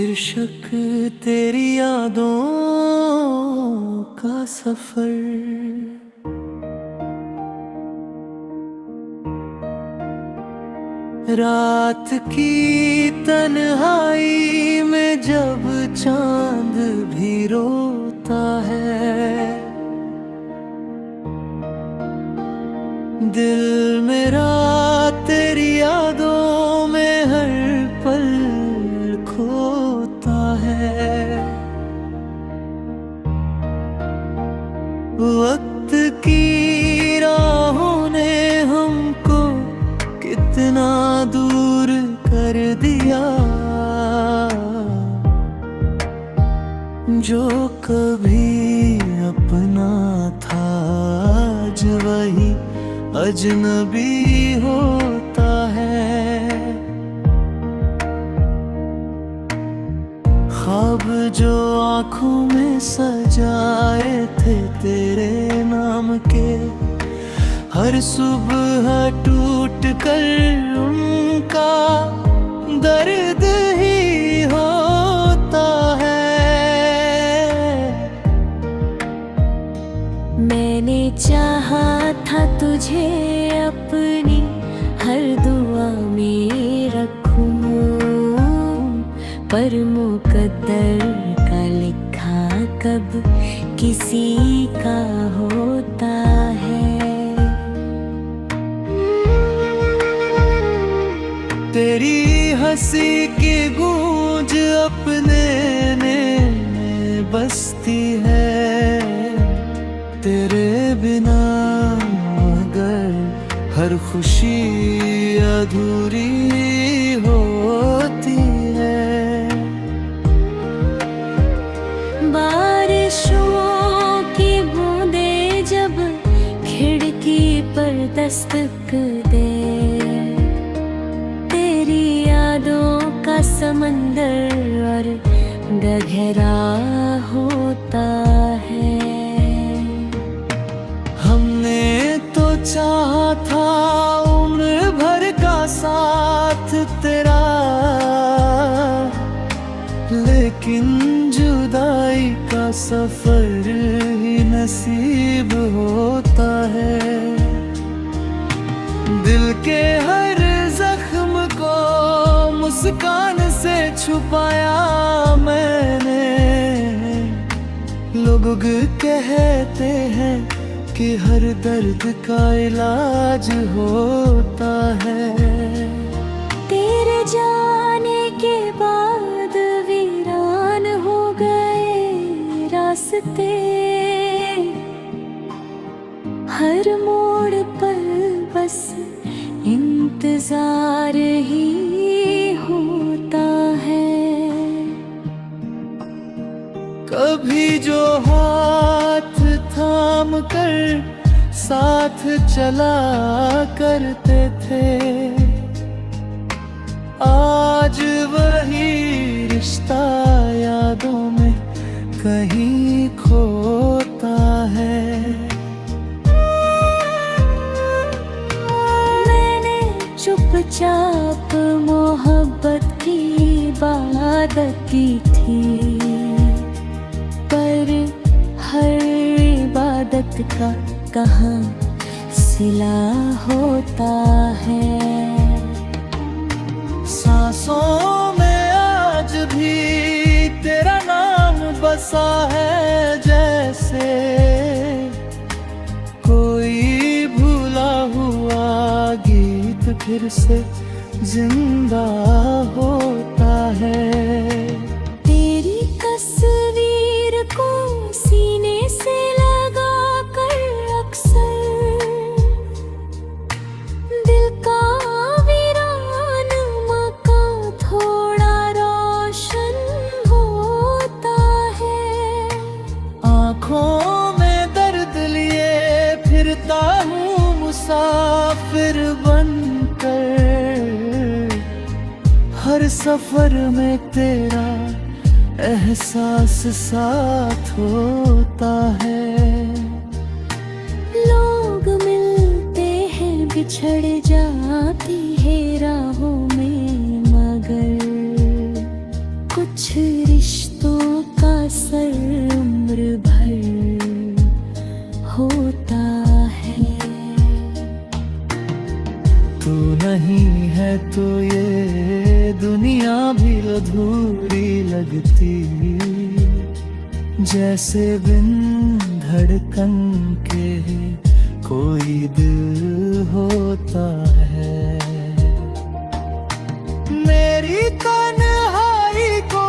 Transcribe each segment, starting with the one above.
शीर्षक तेरी यादों का सफर। रात की तन्हाई में जब चांद भी रोता है, दिल मेरा तेरी यादों में हर पल खोता है। वक्त की राहों ने हमको कितना दूर कर दिया, जो कभी अपना था आज वही अजनबी होता है। ख्वाब जो आँखों में सजाए थे तेरे नाम के, हर सुबह टूट कर उनका दर्द ही होता है। मैंने चाहा था तुझे अपनी हर दुआ में रखूं, पर मुकद्दर का लिखा कब किसी का होता है। तेरी हंसी की गूंज अपने में बसती है, तेरे बिना मगर हर खुशी अधूरी होती है। बारिशों की बूंदें जब खिड़की पर दस्तक दे, तेरी यादों का समंदर और गहरा होता है। हमने तो चाहा था उम्र भर का साथ तेरा, लेकिन जुदाई का सफर ही नसीब होता है। दिल के हर जख्म को मुस्कान से छुपाया मैंने। लोग कहते हैं कि हर दर्द का इलाज होता है। तेरे जाने के बाद वीरान हो गए रास्ते, हर मोड़ पर बस इंतजार ही होता है। कभी जो हाथ थाम कर साथ चला करते थे, आज वही रिश्ता यादों में कहीं खोता है। मैंने चुपचाप मोहब्बत की इबादत की थी, पर हर इबादत का कहाँ सिला होता है। सांसों में आज भी तेरा नाम बसा है, जैसे कोई भूला हुआ गीत फिर से जिंदा होता है। तेरी तस्वीर को सीने से लगा कर अक्सर दिल का वीरान मकान थोड़ा रोशन होता है। आँखों में दर्द लिए फिरता हूँ मुसाफिर बनकर, हर सफर में तेरा एहसास साथ होता है। लोग मिलते हैं बिछड़ जाती है राहों में, मगर कुछ अधूरी लगती, जैसे बिन धड़कन के कोई दिल होता है। मेरी तन्हाई को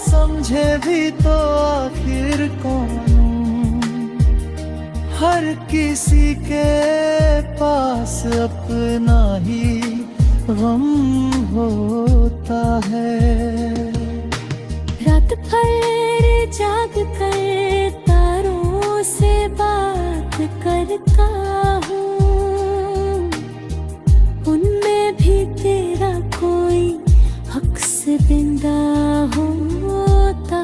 समझे भी तो आखिर कौन, हर किसी के पास अपना ही गम होता है। रात भर जाग कर तारों से बात करता हूँ, उनमें भी तेरा कोई अक्स जिंदा होता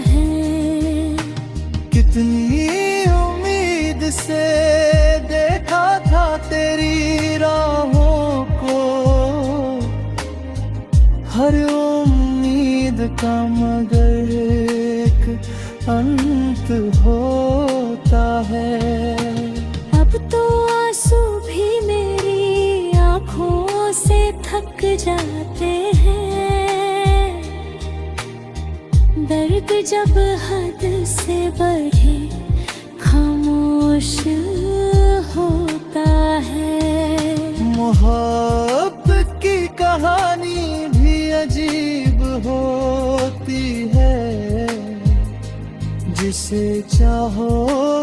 है। कितनी उम्मीद से देखा था तेरी राहों को, हर उम्मीद का मगर एक अंत होता है। अब तो आंसू भी मेरी आँखों से थक जाते हैं, दर्द जब हद से बढ़े खामोश होता है। मोहब्बत की कहानी भी अजीब होती है, जिसे चाहो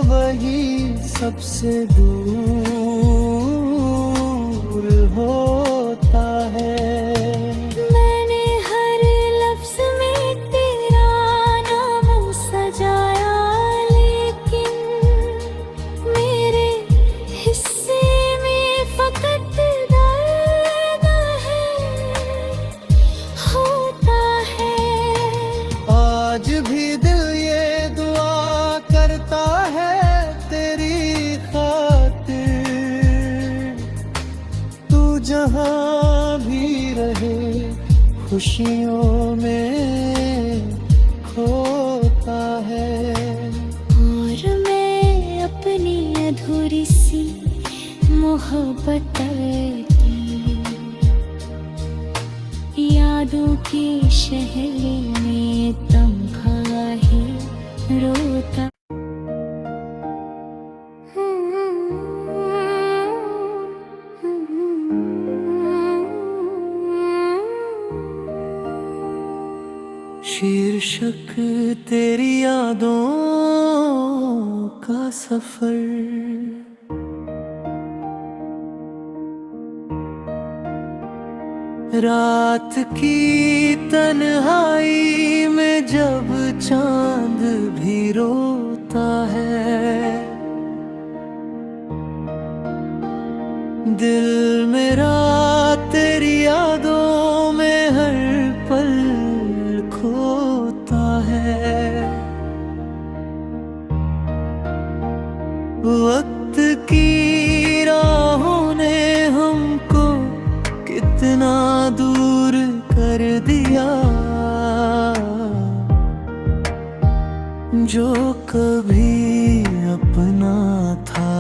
वही सबसे दूर होता है। मैंने हर लफ्ज में तेरा नाम सजाया, लेकिन मेरे हिस्से में फकत दर्द होता है। आज भी दिल ये दुआ करता है तेरी खातिर, तू जहाँ भी रहे खुशियों में खोता है। और मैं अपनी अधूरी सी मोहब्बत की यादों के शहर में तन्हा ही रोता। शीर्षक तेरी यादों का सफर, रात की तन्हाई में जब चांद भी रोता है, दिल मेरा तेरी यादों में हर पल खोता है। वक्त की राहों ने हमको कितना दूर कर दिया, जो कभी अपना था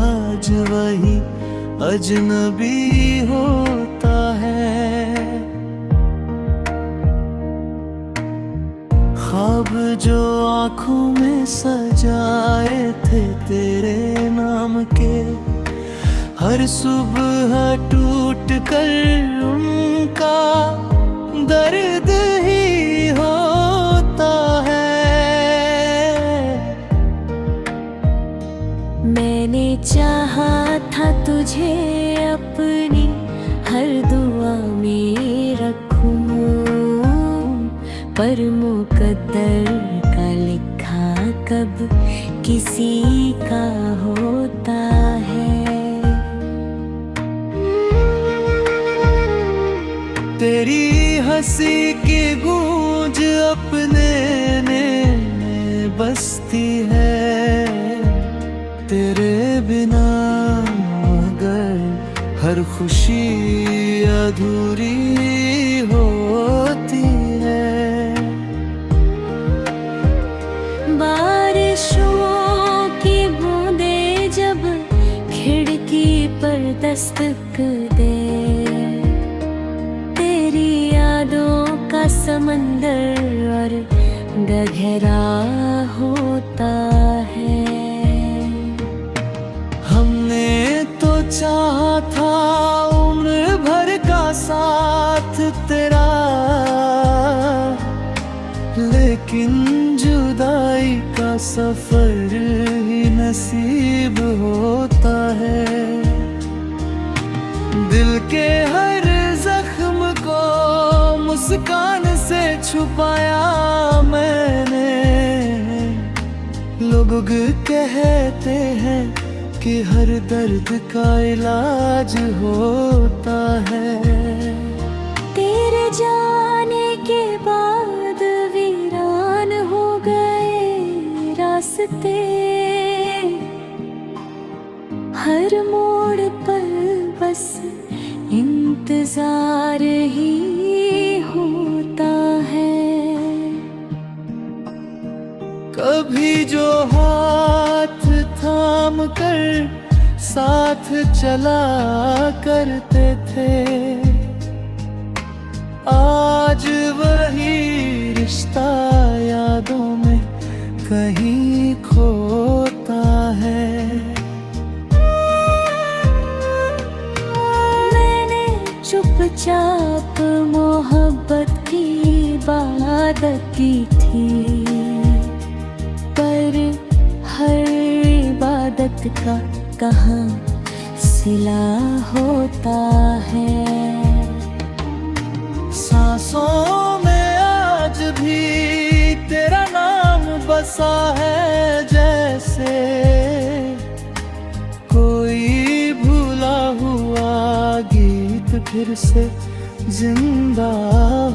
आज वही अजनबी होता है। ख्वाब जो आँखों में सजाए थे तेरे नाम के, हर सुबह टूट कर उनका दर्द ही होता है। मैंने चाहा था तुझे अपनी हर दुआ में रखूं, पर मुकद्दर का लिखा कब किसी का होता है। तेरी हंसी की गूंज अपने में बसती है, तेरे बिना मगर हर खुशी अधूरी होती है। बारिशों की बूंदें जब खिड़की पर दस्तक दे, तेरी यादों का सम गहरा होता है। हमने तो चाहा था उम्र भर का साथ तेरा, लेकिन जुदाई का सफर ही नसीब होता है। दिल के हर जख्म को मुस्कान से छुपाया मैंने। लोग कहते हैं कि हर दर्द का इलाज होता है। तेरे जाने के बाद वीरान हो गए रास्ते, हर मोड़ पर बस इंतजार ही होता है। कभी जो हाथ थाम कर साथ चला करते थे, आज वही रिश्ता यादों में कहीं खोता है। मैंने चुपचाप मोहब्बत की इबादत की थी, पर हर इबादत का कहाँ सिला होता है। सांसों में आज भी तेरा नाम बसा है, जैसे कोई भूला हुआ गीत फिर से जिंदा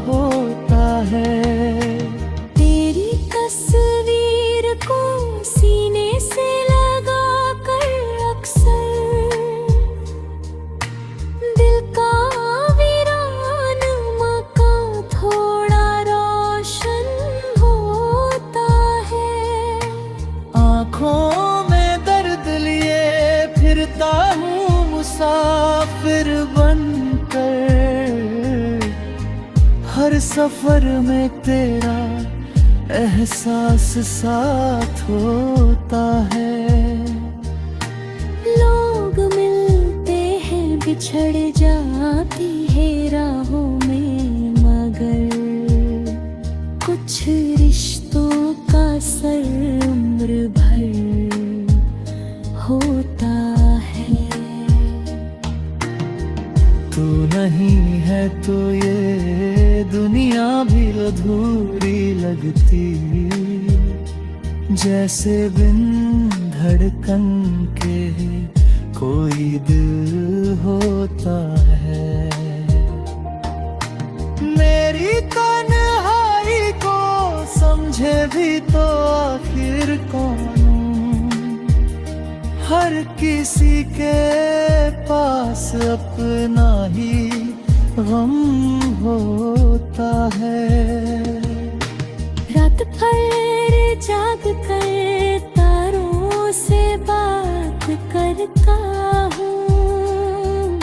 होता है। तेरी तस्वीर को सीने से लगा कर अक्सर दिल का वीरान मकान थोड़ा रोशन होता है। आँखों में दर्द लिए फिरता हूँ मुसाफिर बनकर, हर सफर में तेरा एहसास साथ होता है। लोग मिलते हैं बिछड़ जाती है राहों में, मगर कुछ रिश्तों का सर उम्र भर होता है। तू नहीं है तो ये दुनिया भी अधूरी लगती, जैसे बिन धड़कन के कोई दिल होता है। मेरी तन्हाई को समझे भी तो आखिर कौन, हर किसी के पास अपना ही गम होता है। रात भर जाग कर तारों से बात करता हूँ,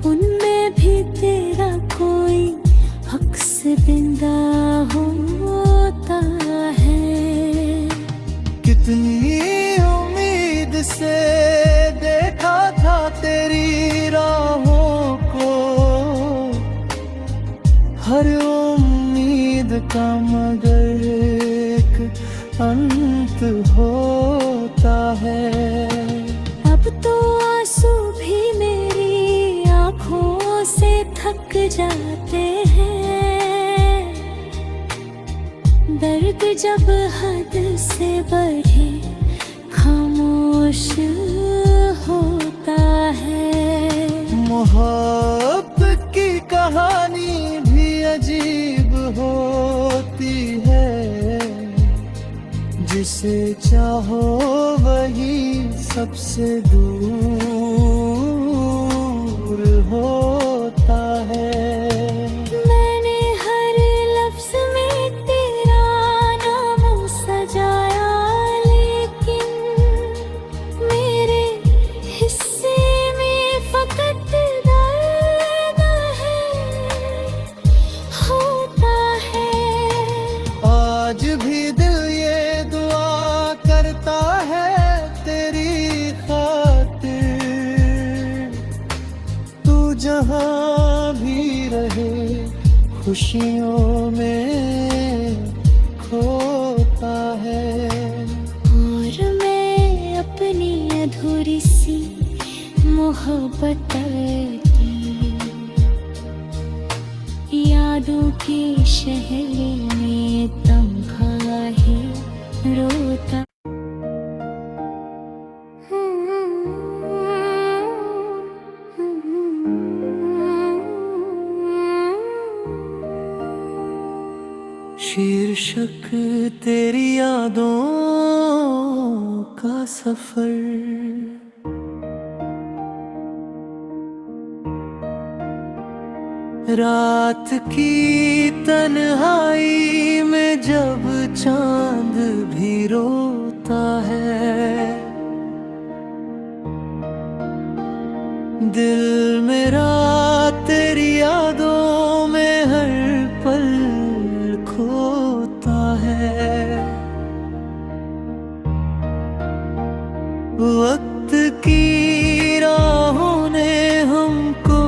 उनमें भी तेरा कोई अक्स जिंदा होता है। कितनी उम्मीद से देखा था तेरी राहों को, हर उम्मीद का मगर एक अंत होता है। अब तो आंसू भी मेरी आंखों से थक जाते हैं, दर्द जब हद से बढ़े खामोश होता है। मोहब्बत की कहानी भी अजीब होती है, जिसे चाहो वही सबसे दूर होता है। मैंने हर लफ्ज में तेरा नाम सजाया, लेकिन मेरे हिस्से में फकत दर्द है होता है। आज खुशियों में खोता है। और मैं अपनी अधूरी सी मोहब्बत की यादों के शहर में तन्हाई रोता। शीर्षक तेरी यादों का सफर, रात की तन्हाई में जब चांद भी रोता है, दिल मेरा तेरी यादों में हर पल खोता है। वक्त की राहों ने हमको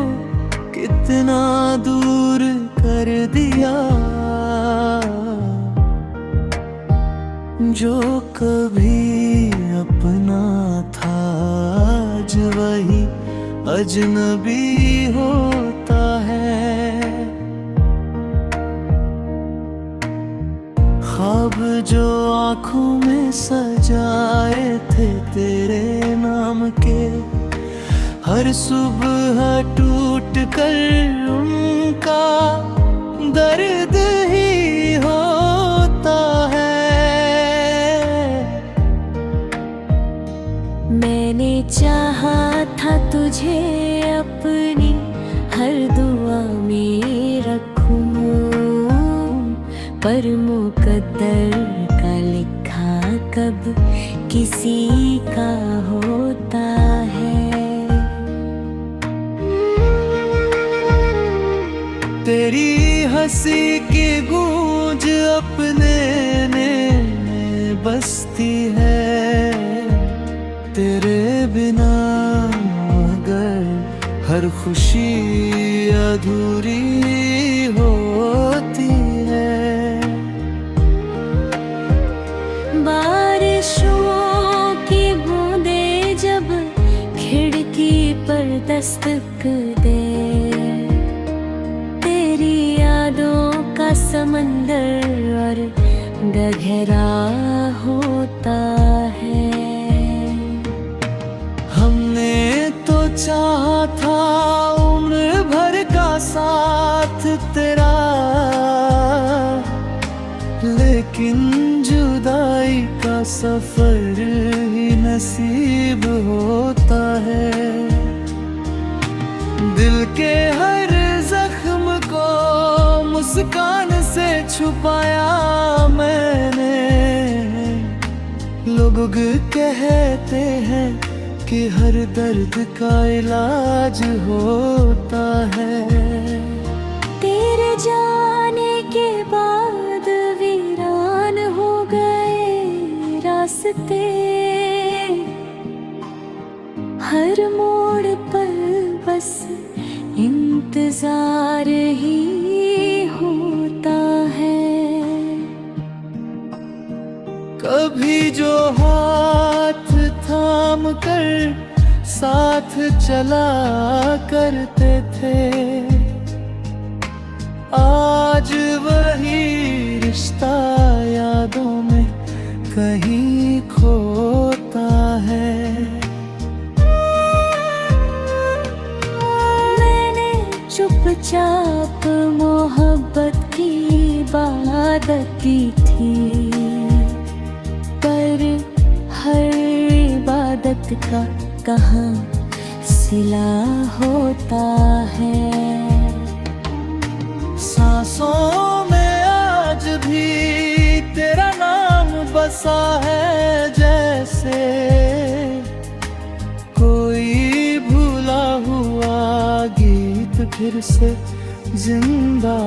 कितना दूर कर दिया, जो कभी अपना था आज वही अजनबी होता है। ख्वाब जो आँखों में सजाए थे तेरे नाम के, हर सुबह टूट कर उनका दर्द ही होता है। मैंने चाहा था तुझे अपनी हर दुआ में रखूं, पर मुकद्दर का लिखा कब किसी का होता है। तेरी हंसी की गूंज अपने में बसती है, तेरे बिना मगर हर खुशी अधूरी होती है। बारिशों की बूंदें जब खिड़की पर दस्तक दे, तेरी यादों का समंदर और गहरा होता है। हमने तो चाहा था उम्र भर का साथ तेरा, लेकिन जुदाई का सफर ही नसीब होता है। दिल के हर जख्म को मुस्कान से छुपाया मैंने, लोग कहते हैं कि हर दर्द का इलाज होता है। तेरे जाने के बाद वीरान हो गए रास्ते, हर मोड़ पर बस इंतजार ही होता है। कभी जो हाथ थाम कर साथ चला करते थे, आज वही रिश्ता यादों में कहीं खोता है। मैंने चुपचाप मोहब्बत की इबादत की थी, पर हर इबादत का कहाँ सिला होता है। सांसों में आज भी तेरा नाम बसा है, जैसे कोई भूला हुआ गीत फिर से जिंदा